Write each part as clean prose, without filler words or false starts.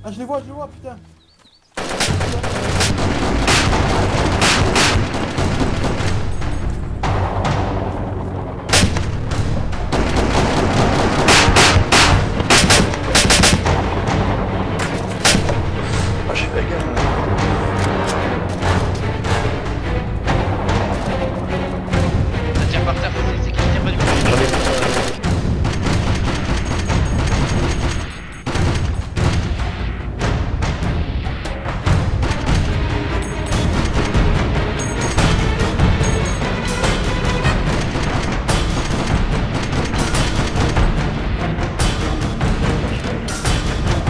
Ah, je les vois, putain. Ah, j'ai fait la gueule. Ça tire par terre, c'est qui tire pas du coup. J'en ai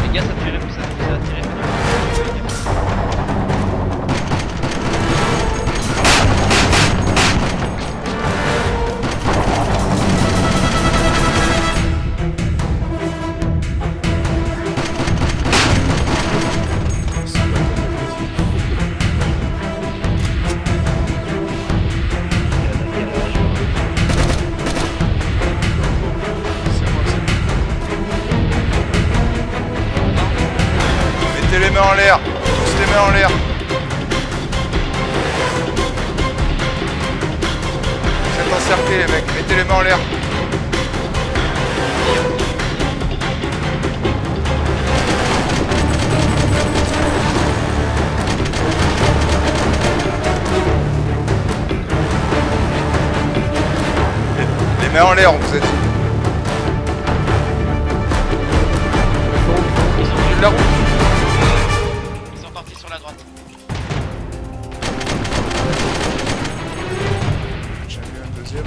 Les gars, ça tire, ça a tiré. Mettez les mains en l'air. Tous les mains en l'air. Vous êtes encerclés les mecs. Mettez les mains en l'air. Les mains en l'air, vous êtes. Ils sont Là. Ils sont partis sur la droite. J'ai vu un deuxième.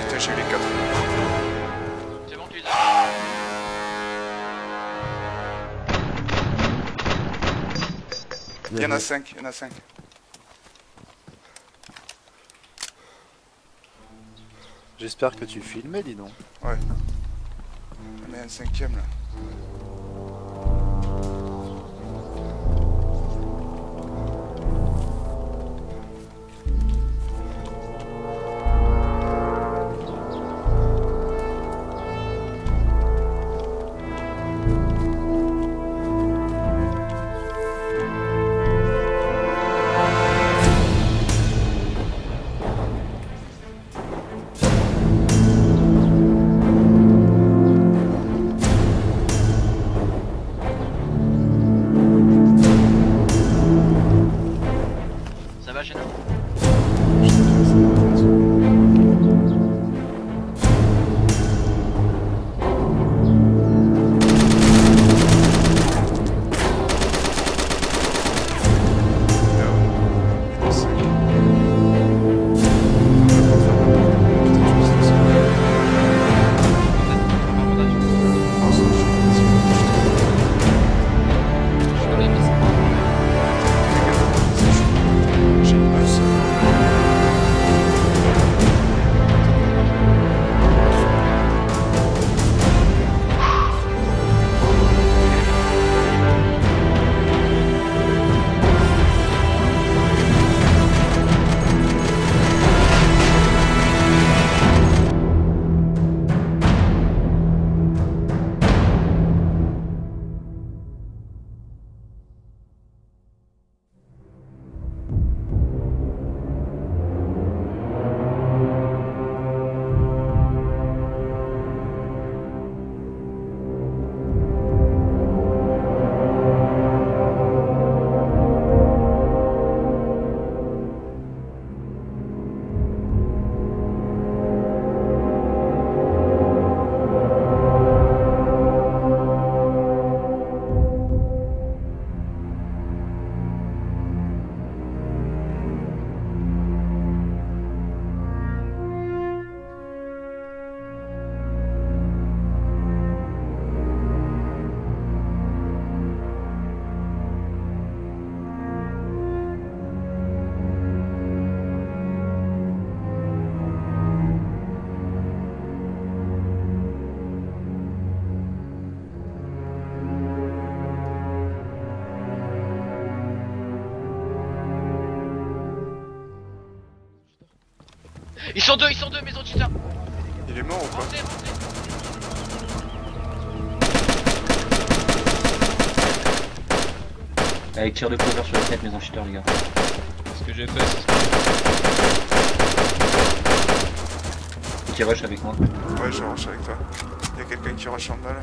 Putain, j'ai eu les quatre. C'est bon, tu les as. Il y en a 5, il y en a 5. J'espère que tu filmais, dis donc. Ouais. On est un cinquième là. Ils sont deux, maison cheater. Il est mort ou pas? Rentrez. Avec tir de cover sur la tête, maison cheater, les gars. Ce que j'ai fait, c'est ce que j'ai Faut qu'il rush avec moi. Ouais, je rush avec toi. Y'a quelqu'un qui rush en bas là?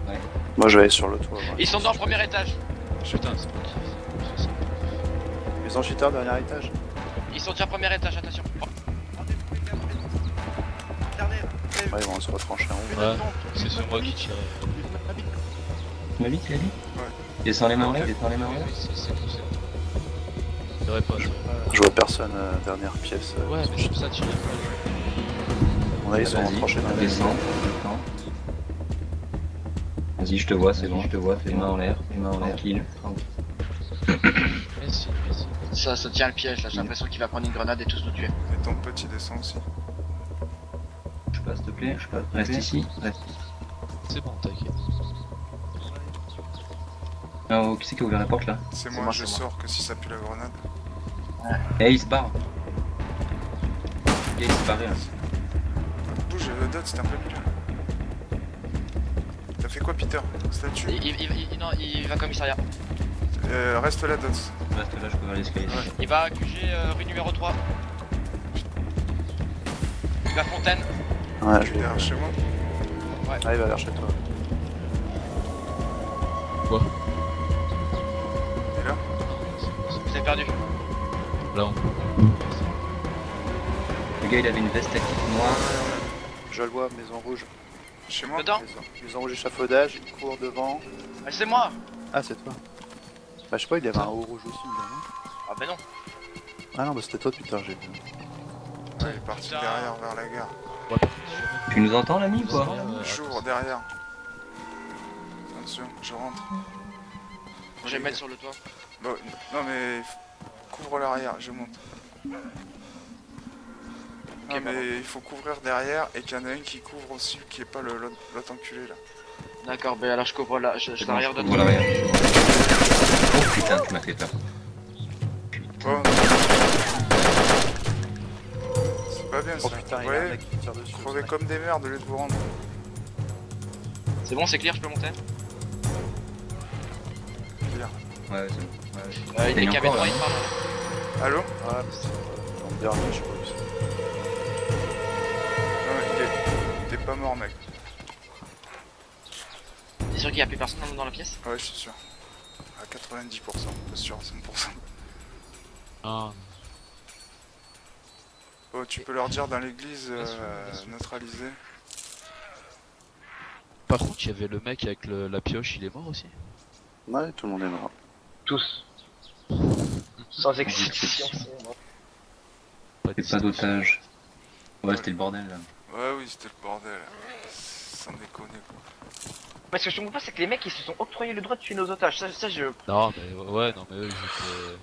Ouais. Moi je vais aller sur le toit. Ils sont dans le premier étage. fait. Putain, c'est pas qui fait ça. Maison cheater, dernier étage. Ils sont déjà premier étage, attention. Ouais, ils vont se retrancher en haut. Ouais, c'est sur moi qui tire. Tu m'as dit, tu l'as dit? Ouais. Descends les mains en l'air, descends les mains en l'air. Oui, c'est tout, c'est. Je dirais pas, Je vois personne, dernière pièce. Ouais, mais je trouve ça tiré. On a ils sont Vas-y, retranchés dans la descends. maison. Vas-y, je te vois, c'est bon, je te vois, fais les mains en l'air, tranquille. Merci. Ça tient le piège là, j'ai l'impression qu'il va prendre une grenade et tous nous tuer. Et ton petit descend aussi. Je passe, s'il te plaît, reste ici, reste. C'est bon, t'inquiète. Oh, qui c'est qui a ouvert la porte là? C'est moi, moi, je c'est moi. sors que si ça pue la grenade. Eh, il se barre. Il se barre. Bouge, Dot, c'est un peu nul. T'as fait quoi, Peter? Statue? Non, il va au commissariat. Reste là, Dot. Reste là, je peux voir l'escalier. Ouais. Il va à QG rue numéro 3. La fontaine. Ouais, Tu je es l'ai. derrière chez moi? Ah, il va vers chez toi. Quoi? T'es là? Vous avez perdu. Là, on. Le gars, il avait une veste tactique noire. Je le vois, maison rouge. Chez moi? Dedans. Maison rouge échafaudage, il court devant. Ah, c'est moi. Ah, c'est toi. Bah, je sais pas, il y avait un haut rouge aussi, évidemment. Ah bah non. Ah non, bah c'était toi, putain, j'ai vu. Il est parti Putain. derrière vers la gare. Ouais, par contre, je Tu nous entends, l'ami, ou quoi? J'ouvre derrière. Attention, je rentre. Je vais me mettre sur le toit. Bon, non mais couvre l'arrière, je monte. Non pardon. mais il faut couvrir derrière et qu'il y en a une qui couvre aussi, qui est pas l'autre enculé là. D'accord, bah alors je couvre là, je l'arrière de toi. Voilà, rien. Oh putain, tu m'as fait peur. Bon. C'est pas bien Oh ça. putain, Vous il y a un voyez, mec qui tire dessus. crevez comme des merdes au lieu de vous rendre. C'est bon, c'est clair, je peux monter. Bien. Ouais, c'est bon. Il T'as est eu KB3, encore, il parle. Allô? Ouais, mais c'est dans le dernier, je pense. Non, il est pas mort mec. T'es sûr qu'il y a plus personne dans la pièce? Ouais, je suis sûr. À 90%, pas sûr à 100%. Ah, Oh, tu peux leur dire dans l'église neutralisé. par contre, il y avait le mec avec la pioche, il est mort aussi. Ouais, tout le monde est mort. Tous. Sans exception. Et pas d'otage. Ouais, c'était le bordel là. Ouais, oui, c'était le bordel. Sans déconner quoi. Mais ce que je comprends pas, c'est que les mecs ils se sont octroyés le droit de tuer nos otages. Ça je. Non, mais ouais, non, mais eux, ils étaient.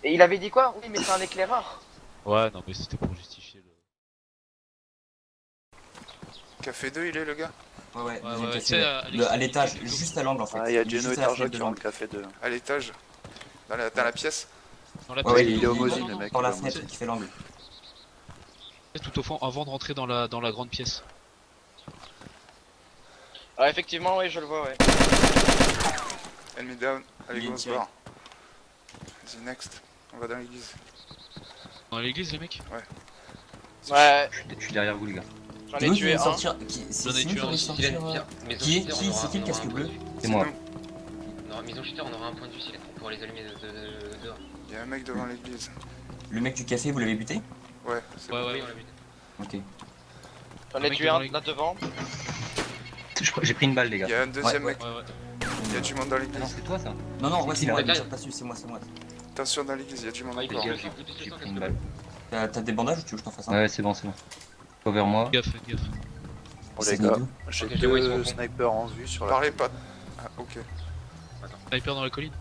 Et il avait dit quoi? Oui, mais c'est un éclaireur. Ouais, non, mais c'était pour justifier le. Café 2, il est le gars? Ouais, Ouais, deuxième ouais, café, tu sais, à l'étage, Alexis, juste à l'angle en fait. Ah, il y a Juste Geno et à la Tarja fenêtre qui de ont le l'angle. café 2. À l'étage? Dans la pièce? Dans la Ouais, ouais, pièce, il est non, homosine, non, le non, mec. Dans la il est fenêtre homosine. qui fait l'angle. tout au fond, avant de rentrer dans la grande pièce. Ah, effectivement, oui, je le vois, ouais. Enemy down. Allez, Il est go, on se tiré. barre. Vas-y, next. On va dans l'église. Dans l'église, les mecs? Ouais, Je suis derrière vous les gars. j'en C'est ai nous qui tué allons un. sortir. J'en ai tué un aussi. Qui est c'est qui le casque bleu? C'est moi. nous. Non, maison cheater, on aura un point de vue s'il est pour les allumer dehors. Il y a un mec devant l'église. Le mec du café, vous l'avez buté? Ouais, c'est Ouais, bon. ouais, Oui, on l'a vu. Ok. J'en Un ai mec tué devant un les- là devant. J'ai pris une balle les Il gars. y a un deuxième Ouais, mec. Ouais, ouais. Il y a du monde dans Ah non, l'église. c'est toi ça? Non, non, ouais, c'est moi, Ouais, ne tire pas dessus, c'est moi. Attention dans l'église, il y a du monde Ouais, il encore. est J'ai dessus, pris une balle. T'as des bandages ou tu veux que je t'en fasse un? Ouais, c'est bon. Pas vers moi. Gaffe, gaffe. Bon, C'est les gars, nous. j'ai Ok, je les vois, ils sont au deux fond. snipers en vue sur la. Parlez pas. Ah, ok. Sniper dans la colline.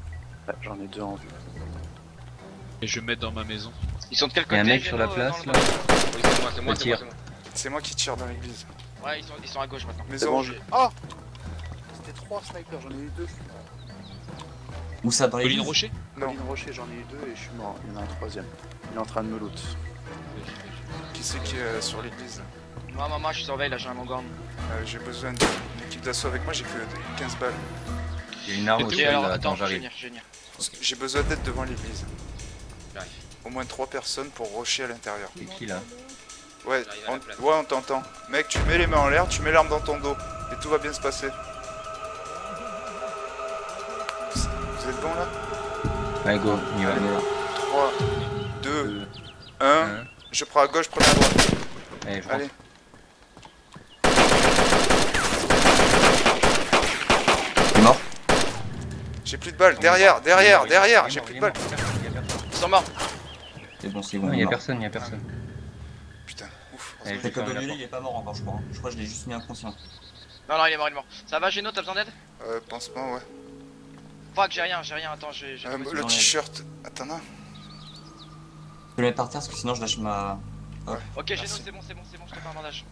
Ouais, j'en ai deux en vue. Et je vais me mettre dans ma maison. Ils sont de quel Il y côté? a un mec sur la Geno, place dans là. Oui, c'est moi, c'est moi, Le c'est moi. tir. C'est moi qui tire dans l'église. Ouais, ils sont à gauche maintenant. C'est Maison. bon, je. Oh C'était 3 snipers, j'en ai eu 2. Où ça, dans Colline l'église? Rocher? Non. Colline Rocher, j'en ai eu 2 et je suis mort. Il y en a un troisième. Il est en train de me loot. Qui Qui c'est qui est sur l'église? Moi, maman, je surveille là, j'ai un longan. J'ai besoin d'une équipe d'assaut avec moi, j'ai que 15 balles. Il y a une arme Et aussi, tout, là, alors, attends, attends, j'arrive. génial. J'ai besoin d'aide devant l'église. J'arrive. Au moins 3 personnes pour rusher à l'intérieur. C'est qui là? Ouais, J'arrive à la place. ouais, on t'entend. Mec, tu mets les mains en l'air, tu mets l'arme dans ton dos. Et tout va bien se passer. Vous êtes bon là? Allez, go, on y va. 3, 2, 1. Un. Je prends à gauche, prenez à droite. Allez, je Allez. rentre. Il est mort. J'ai plus de balles. Derrière, derrière, derrière. J'ai plus de balles. Ils sont morts. C'est bon, c'est bon. Non, il il est y a mort. personne, il y a personne. Putain, ouf. Allez, je vais fermer la porte. Il est pas mort encore, je crois. Je crois que je l'ai juste mis inconscient. Non, non, il est mort, il est mort. Ça va, Geno, t'as besoin d'aide? Pansement, ouais. Fuck, j'ai rien, attends, j'ai. Le t-shirt. Attends, non. Je peux le mettre par terre parce que sinon je lâche ma. Ok, Geno, Merci. c'est bon, je te fais un bandage.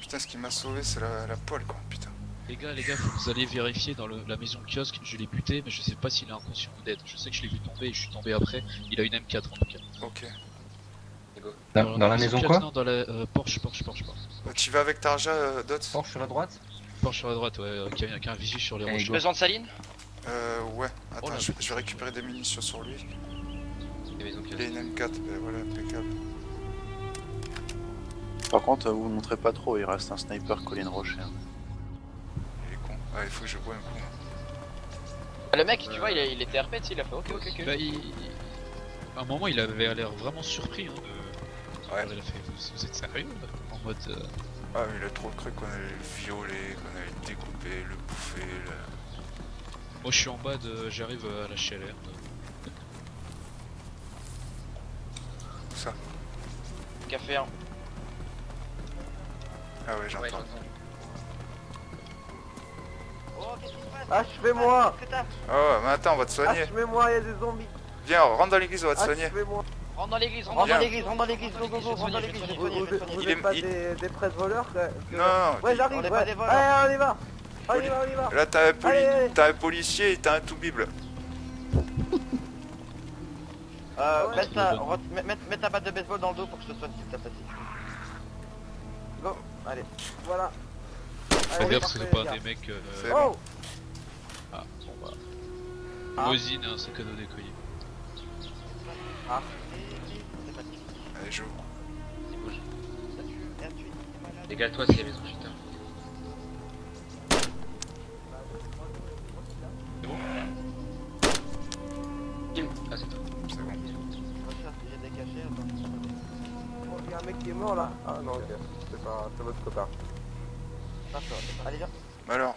Putain, ce qui m'a sauvé, c'est la poêle, quoi. Putain. Les gars, faut que vous allez vérifier dans la maison kiosque. Je l'ai buté, mais je sais pas s'il est inconscient ou dead. Je sais que je l'ai vu tomber et je suis tombé après. Il a une M4 en tout cas. Ok. Dans la maison kiosque, quoi? Non, dans la Porsche. Tu vas avec Tarja, Dots? Porsche sur la droite? Porsche sur la droite, ouais, qui a un visu sur les Allez, roches. go. Besoin de saline? Ouais. Attends, Oh là, je vais récupérer des munitions sur lui. Les maisons qui Il a une M4, voilà, impeccable. Par contre, vous ne montrez pas trop, il reste un sniper colline rocher. Il est con. Ah, il faut que je bois un coup. Le mec, tu vois, il était RP, il a fait ok. Bah, à un moment, il avait l'air vraiment surpris. Hein, Ouais. Il a fait, vous êtes sérieux là en mode. Ah, mais il a trop cru qu'on allait le violer, qu'on allait le découper, le bouffer. Moi, je suis en bas j'arrive à la chaleur. Tout ça. Café 1. Ah ouais, Ouais, j'entends. j'entends. Oh, qu'est-ce qui se passe? Achevez-moi! Oh, mais attends, on va te soigner. Achevez-moi, il y a des zombies! Viens, rentre dans l'église, on va te soigner. Achevez-moi! Rentre dans l'église, Rentre dans l'église, rentre dans l'église, go, rentre dans l'église, Vous Il est- êtes pas il- des prêtres voleurs? Non, non, Ouais, j'arrive, on est ouais. pas des voleurs. Allez, on y va! On y va! là t'as Allez. t'as un policier et t'as un tout-bible. Mets ta batte de baseball dans le dos pour que je te soigne s'il te plaît. Go! Allez, voilà! Faut Allez, bien parce que c'est parfait, pas les des mecs. C'est gars. Oh! Ah, bon bah. Ah. Moisine, hein, c'est cadeau des colis. Allez, joue. Il bouge. Égale-toi s'il y a maison shooter. C'est bon? Kim, ah c'est toi. C'est bon. Oh, il y a un mec qui est mort là! Ah non, ok. C'est votre copain. Allez, viens. Mais alors,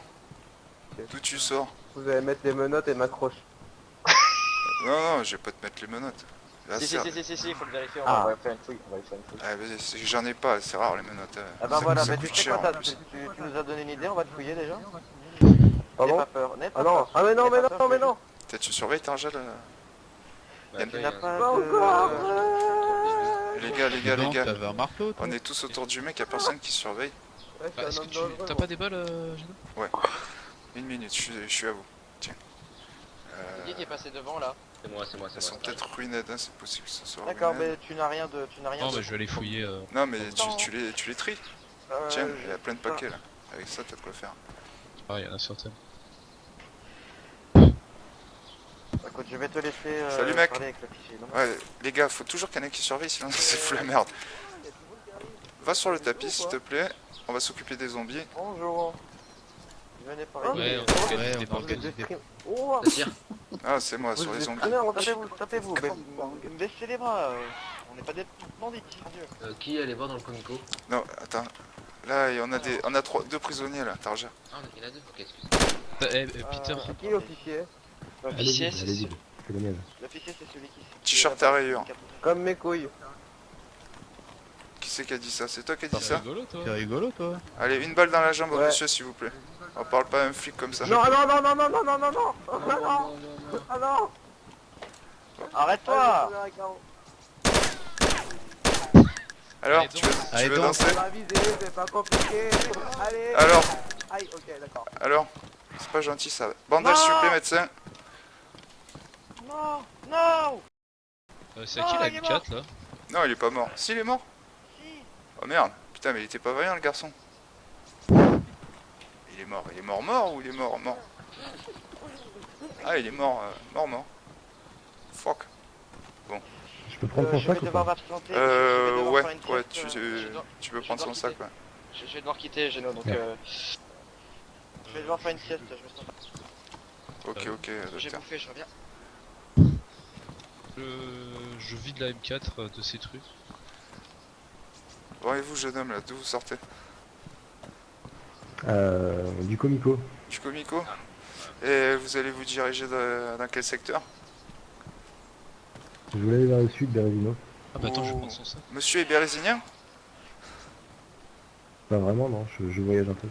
Ok. d'où tu sors? Vous allez mettre les menottes et m'accroche. Non, non, je vais pas te mettre les menottes. Là, Si, c'est- faut le vérifier, Ah. on va faire une fouille, Ah, vas-y, j'en ai pas, c'est rare les menottes. Ah bah Ça- voilà, ça bah, coûte tu sais cher, quoi, en plus. tu nous as donné une idée, on va te fouiller déjà. Pardon? N'aie pas peur, Ah non! Ah mais non, mais non, mais non! Peut-être tu surveilles Tarja là. Bah, Tu n'as pas Pas de... encore! Les gars, T'avais un marteau toi? on est tous autour du mec, y'a personne qui surveille. Ouais, Bah, c'est est-ce un que homme tu. dangereux, T'as moi. pas des balles, Geno? Une minute, je suis à vous. Tiens. Qui est passé devant là? C'est moi, c'est moi, Elles c'est sont moi. peut-être ruinées, hein, c'est possible que ce soit D'accord, ruiné. mais tu n'as rien de... Non, bah je vais aller fouiller. Non, mais tu les tries. Tiens, il y a plein de je- paquets là. Avec ça, t'as de quoi faire. Ah, il y en a certaines. Écoute, je vais te laisser Salut, mec. parler avec le fichier. Non Ouais, les gars, faut toujours qu'il y en ait qui surveillent, sinon c'est fou la merde. Va sur le tapis, s'il te plaît. On va s'occuper des zombies. Bonjour. Venez par Oh, ici. Ouais, mais- organise des Vous êtes organise des des- crimes. Oh! C'est-à-dire Ah, c'est moi, Vous sur les êtes zombies. criminels, Tapez-vous, baissez les bras. On n'est pas des bandits, mon dieu. Qui allait voir dans le comico? Non, attends. Là, on a deux prisonniers là, Tarja. Ah, il y en a deux. Ok, excuse. Peter, C'est qui l'officier? L'officier, c'est l'officier, c'est celui qui... T-shirt à rayures. Comme mes couilles. Qui c'est qui a dit ça? C'est toi qui as dit c'est ça? rigolo toi. Allez, une balle dans la jambe au Ouais. monsieur, s'il vous plaît. On parle pas à un flic comme ça. Non, non, non, non, non, non, non, non, non! Ah non! Ah non! Arrête-toi. Alors, Allez, tu veux Allez, donc. danser? On va viser, c'est pas compliqué. Allez! Alors, Aïe, ok, d'accord. alors, c'est pas gentil ça. Bandage Non. s'il vous plaît, médecin. Non, non. C'est à qui la il est M4 là? Non, il est pas mort. Si, il est mort. Si. Oh merde. Putain, mais il était pas vaillant, le garçon. Il est mort. Il est mort ou il est mort? Ah, il est mort. Mort. Fuck. Je peux prendre ton Je sac vais ou devoir pas? m'absenter. je vais devoir Ouais, faire une ouais, sieste, tu peux je prendre dois son sac, quitter. ouais. Je vais devoir quitter Geno, donc Merde. je vais devoir faire une sieste, je me sens pas. Ok, J'ai docteur. bouffé, je reviens. Je vide la M4 de ces trucs. Bon, et vous, jeune homme, là, d'où vous sortez? Du comico. Du Comico? Et vous allez vous diriger dans quel secteur? Je voulais aller vers le sud, Bérésino. Ah bah attends, je vais Oh. prendre son sac. Monsieur est bérésinien? Pas vraiment, non, je voyage un peu.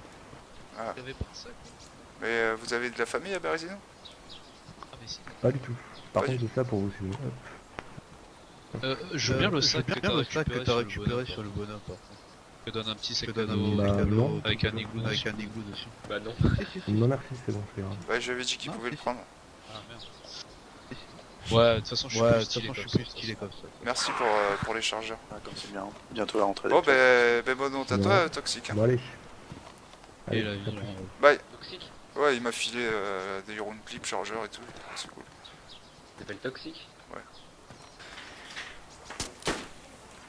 Il y avait pas de sac. Mais vous avez de la famille à Bérésino? Ah mais si. Pas du tout. Par Pas contre, j'ai ça pour vous, si vous voulez. Je veux bien le sac que t'as récupéré, récupéré sur sur le bonhomme. Je te donne un petit sac donne cadeau Bah, non. avec un igloo avec dessus. un igloo dessus. Bah non. Non, merci, c'est bon, c'est grave. Ouais, j'avais dit qu'il Ah, pouvait le si. prendre. Ah merde. Ouais, de toute façon, je suis Ouais, de plus toute stylé façon, comme je ça. suis plus stylé comme ça. Merci pour les chargeurs. Ah, comme c'est bien. Bientôt la rentrée des Bon, classes. bonne honte à Ouais. toi, Toxique. Bon, allez. Et la à vie, plus. là. Bye. Toxique. Ouais, il m'a filé des round clip chargeurs et tout. C'est cool. T'appelles toxique.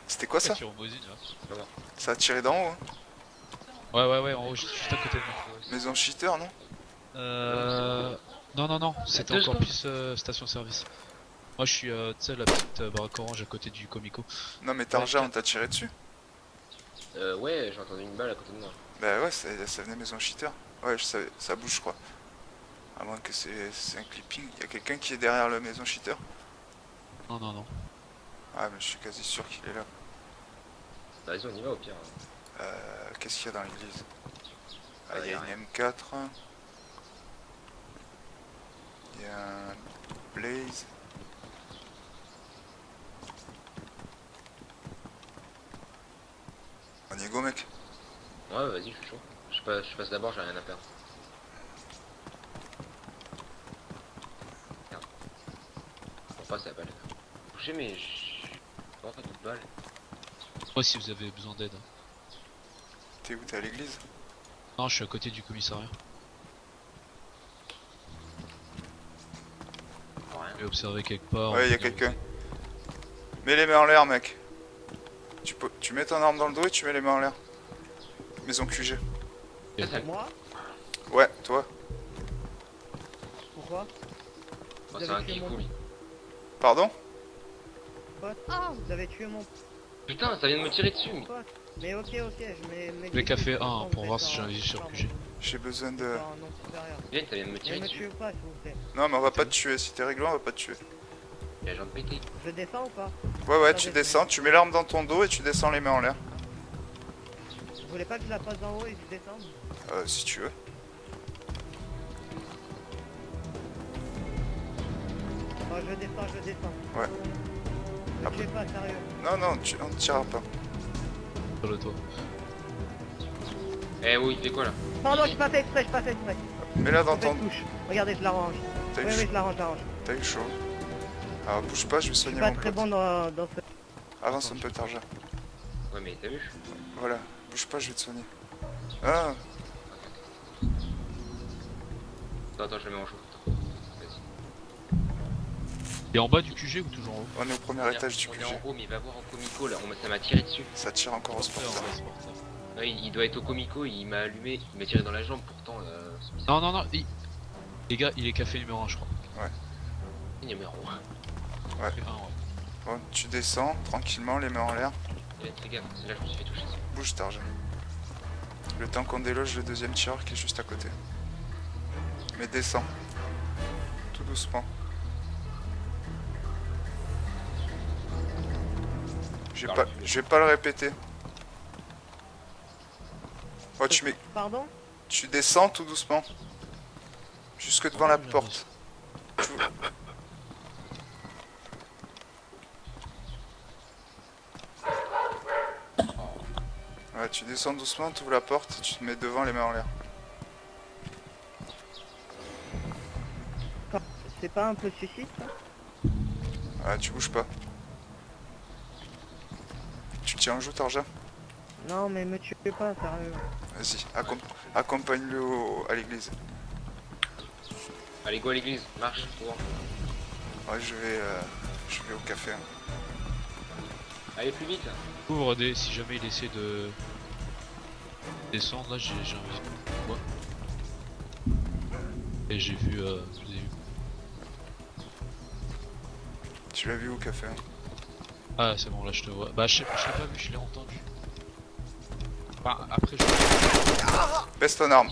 C'était quoi ça? Sur Mosine, là. Ça a tiré d'en haut, hein? Ouais, en haut, juste à côté de moi. Maison cheater, non? Non, c'était Deux encore secondes. plus station-service. Moi, je suis, tu sais, la petite baraque orange à côté du Comico. Non, mais Tarja, on t'a tiré dessus? Ouais, j'ai entendu une balle à côté de moi. Bah ouais, ça venait maison cheater. Ouais, je savais, ça bouge, je crois. À moins que c'est un clipping. Y a quelqu'un qui est derrière la maison cheater? Non. Ah, mais je suis quasi sûr qu'il est là. Vas-y, on y va au pire. Qu'est-ce qu'il y a dans l'église? Ah, il y a une M4. Il y a un Blaze. On y est go, mec. Ouais, vas-y, je suis chaud. Je passe d'abord, j'ai rien à perdre. Merde. On passe la balle. Touché, mais j'ai pas de balle. Moi, si vous avez besoin d'aide. T'es où? T'es à l'église? Non, je suis à côté du commissariat. Rien. Je vais observer quelque part. Ouais, y a quelqu'un. Mets les mains en l'air, mec. Tu mets ton arme dans le dos et tu mets les mains en l'air. Maison QG. Ok. Moi? Ouais, toi. Pourquoi? Oh, c'est un kikou, lui. Pardon? Ah, vous avez tué mon Putain, ça vient de me tirer dessus. Mais... pote. Mais ok, je mets... Le café 1 pour voir si j'ai un visage sur QG. J'ai besoin de... Non, supérieur. Viens, ça vient de me tirer Ne me dessus. tuez pas, s'il vous plaît. Non, mais on va pas te tuer. Si t'es réglo, on va pas te tuer. J'ai la jambe pétée. Je descends ou pas? Ouais, tu descends. Tu mets l'arme dans ton dos et tu descends les mains en l'air. Vous voulez pas que je la passe d'en haut et que je descende? Si tu veux. Oh, je descends. Ouais. Ne Après- tuez pas, sérieux. Non, on ne tirera pas. Sur le toit. Eh oui, il fait quoi là? Pardon, je passe exprès. Mets-la dans ton... Cette touche. Regardez, je l'arrange. T'as Oui, eu, je l'arrange. t'as eu chaud. Alors bouge pas, je vais Je suis soigner pas mon très pote. bon dans ce... Avance un peu, Tarja. Ouais, mais t'as vu? Voilà. Bouge pas, je vais te soigner. Ah, Attends, je le mets en chaud. Attends. Vas-y. Et en bas du QG ou toujours en haut? on est au premier étage du On est QG. en haut, mais va voir au Comico là. Ça m'a tiré dessus. Ça tire encore au sport. Ouais, il doit être au Comico, il m'a allumé, il m'a tiré dans la jambe pourtant. C'est bizarre. Non, les gars, il est café numéro 1, je crois. Numéro 1. Ouais. Café 1, ouais. Bon, tu descends tranquillement, les mains en l'air. Il a très gaffe, c'est là que je me suis fait toucher. Bouge, Tarja. Le temps qu'on déloge le deuxième tireur qui est juste à côté. Mais descends. Tout doucement. Je vais pas le répéter. Oh, Pardon? tu descends tout doucement. Jusque devant la porte. Tu- Ouais, tu descends doucement, tu ouvres la porte et tu te mets devant les mains en l'air. C'est pas un peu suicide, ça? Ouais, tu bouges pas. tiens en joue, Tarja? Non, mais me tuez pas, sérieux. Vas-y, accompagne-le à l'église. Allez, go à l'église, marche, cours. Ouais, je vais au café. Hein. Allez, plus vite. Couvre des si jamais il essaie de descendre là, j'ai envie de quoi. Et j'ai vu Tu l'as vu au café? Hein. Ah c'est bon là je te vois. Bah je l'ai pas vu, je l'ai entendu. Enfin après je... Baisse ton arme,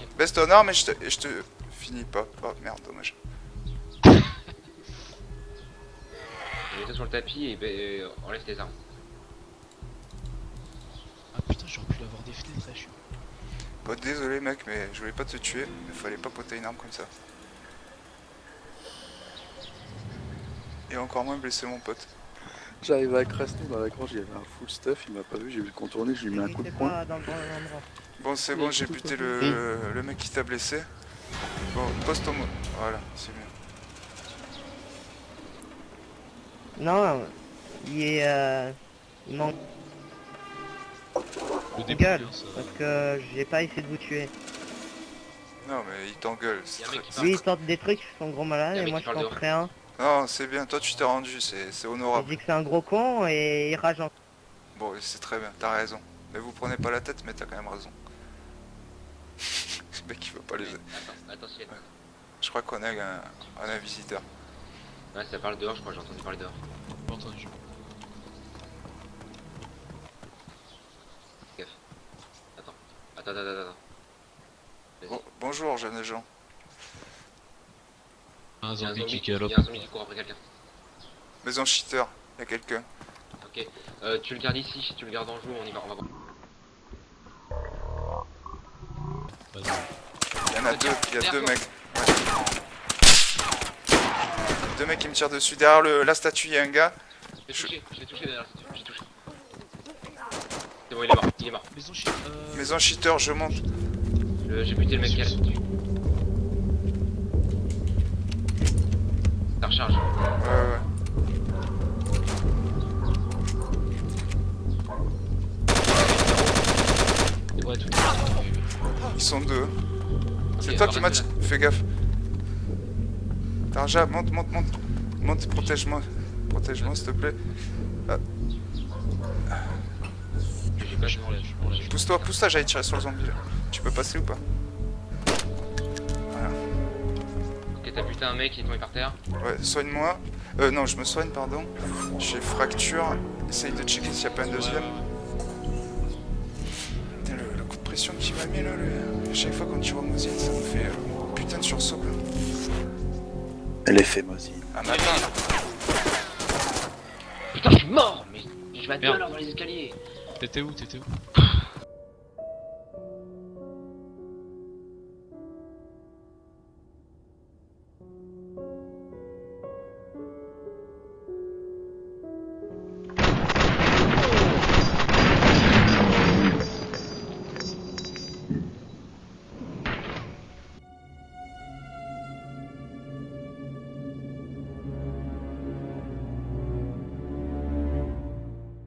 et je te finis pas. Oh merde, dommage. Mets-toi sur le tapis et enlève tes armes. Ah putain j'aurais pu l'avoir des fenêtres, je suis... Bon, désolé mec, mais je voulais pas te tuer, mais fallait pas poter une arme comme ça. Et encore moins blesser mon pote. J'arrive à Krasny dans la grange, il y avait un full stuff, il m'a pas vu, j'ai vu le contourner, je lui ai mis un coup de poing. Pas dans le bon endroit. Bon, c'est bon, j'ai buté le mec qui t'a blessé. Bon, pose ton mot. Voilà, c'est mieux. Non, il est... il manque Le de début, gueule, hein, ça... parce que j'ai pas essayé de vous tuer. Non, mais il t'engueule. Y a un mec qui Lui, il tente des trucs, son gros malade, Y a un et mec moi qui je parle tente rien. Non, c'est bien, toi tu t'es rendu, c'est Il honorable. dit que c'est un gros con, et il rage en... Bon, c'est très bien, t'as raison. Mais vous prenez pas la tête, mais t'as quand même raison. Ce mec il veut pas les... Attends, Silette. Je crois qu'on a un visiteur. Ouais, ça parle dehors, je crois, j'ai entendu parler dehors. Pas entendu. Gaffe. Attends. Vas-y. Bonjour, jeunes gens. Un Il y a un zombie qui zombie, galope. il y a un zombie qui court après quelqu'un. Maison cheater, y'a quelqu'un. Ok. Tu le gardes ici, tu le gardes en joue, on va voir. Vas-y. Y'en a deux, il y a deux mecs. Ouais. Deux mecs qui me tirent dessus. Derrière la statue, il y a un gars. Je l'ai touché derrière, j'ai touché. C'est bon, il est mort. Maison shit. Maison cheater, je monte. J'ai buté le mec qui a... Ça recharge. Ouais. Ouais, tout Ils sont deux. C'est Ok, toi on qui va m'as... rester Fais gaffe. Tarja, monte. Monte, protège-moi. Protège-moi, s'il te plaît. J'ai pas je m'enlève. Pousse-toi, j'allais tirer sur le zombie là. Tu peux passer ou pas? Ok, t'as buté un mec, il est tombé par terre. Ouais, soigne-moi. Non, je me soigne, pardon. J'ai fracture. Essaye de checker s'il n'y a pas un deuxième. Putain, le coup de pression qu'il m'a mis là, chaque fois quand tu vois Mosine, ça me fait putain de sursaut quoi. Elle est fait, Mosine. Un matin. Putain, je suis mort. Mais je vais à deux Merde. alors dans les escaliers. T'étais où?